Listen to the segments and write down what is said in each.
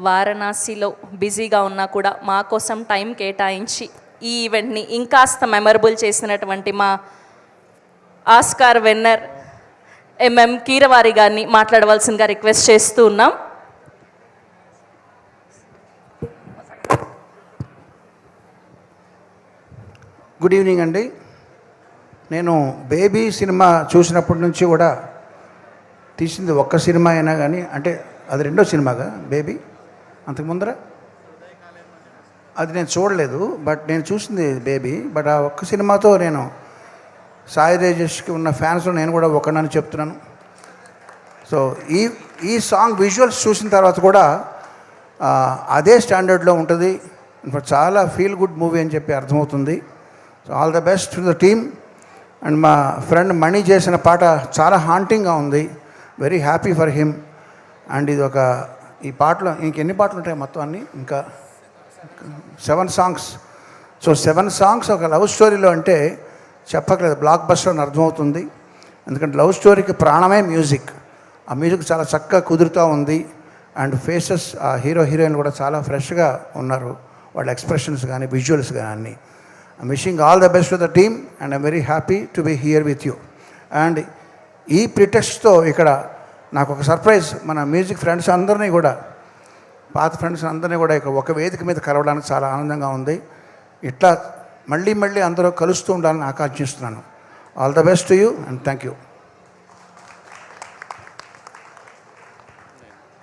వారణాసిలో బిజీగా ఉన్నా కూడా మా కోసం టైం కేటాయించి ఈ ఈవెంట్ని ఇంకాస్త మెమరబుల్ చేసినటువంటి మా ఆస్కార్ విన్నర్ ఎంఎం కీరవారి గారిని మాట్లాడవలసిందిగా రిక్వెస్ట్ చేస్తూ ఉన్నాం. గుడ్ ఈవినింగ్ అండి. నేను బేబీ సినిమా చూసినప్పటి నుంచి కూడా తీసింది ఒక్క సినిమా అయినా కానీ, అంటే అది రెండో సినిమాగా బేబీ, అంతకు ముందర అది నేను చూడలేదు, బట్ నేను చూసింది బేబీ. బట్ ఆ ఒక్క సినిమాతో నేను సాయి తేజస్కి ఉన్న ఫ్యాన్స్లో నేను కూడా ఒకనని చెప్తున్నాను. సో ఈ సాంగ్ విజువల్స్ చూసిన తర్వాత కూడా అదే స్టాండర్డ్లో ఉంటుంది. ఇన్ఫాక్ట్ చాలా ఫీల్ గుడ్ మూవీ అని చెప్పి అర్థమవుతుంది. So all the best to the team. And మా ఫ్రెండ్ మణి చేసిన పాట చాలా హాంటింగ్గా ఉంది. Very happy for him. And ఇది ఈ పాటలో ఇంకెన్ని పాటలు ఉంటాయి మొత్తం అన్నీ, ఇంకా 7 సాంగ్స్. సో 7 సాంగ్స్ ఒక లవ్ స్టోరీలో అంటే చెప్పట్లేదు, బ్లాక్ బస్టర్ అని అర్థమవుతుంది. ఎందుకంటే లవ్ స్టోరీకి ప్రాణమే మ్యూజిక్. ఆ మ్యూజిక్ చాలా చక్కగా కుదురుతూ ఉంది. అండ్ ఫేసెస్ ఆ హీరో హీరోయిన్ కూడా చాలా ఫ్రెష్గా ఉన్నారు, వాళ్ళ ఎక్స్ప్రెషన్స్ కానీ విజువల్స్ కానీ అన్నీ. I'm wishing all the best to the team and I'm very happy to be here with you. And ఈ ప్రిటెక్స్ట్తో ఇక్కడ నాకు ఒక సర్ప్రైజ్, మన మ్యూజిక్ ఫ్రెండ్స్ అందరినీ కూడా, పాత ఫ్రెండ్స్ అందరినీ కూడా ఇక ఒక వేదిక మీద కలవడానికి చాలా ఆనందంగా ఉంది. ఇట్లా మళ్ళీ మళ్ళీ అందరూ కలుస్తూ ఉండాలని ఆకాంక్షిస్తున్నాను. All the best to you and thank you.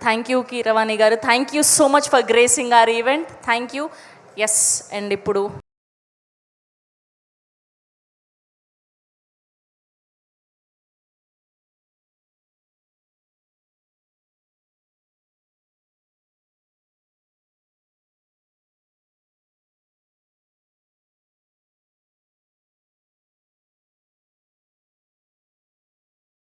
Thank you Keeravani గారు. Thank you so much for gracing our event. Thank you. Yes, and ఇప్పుడు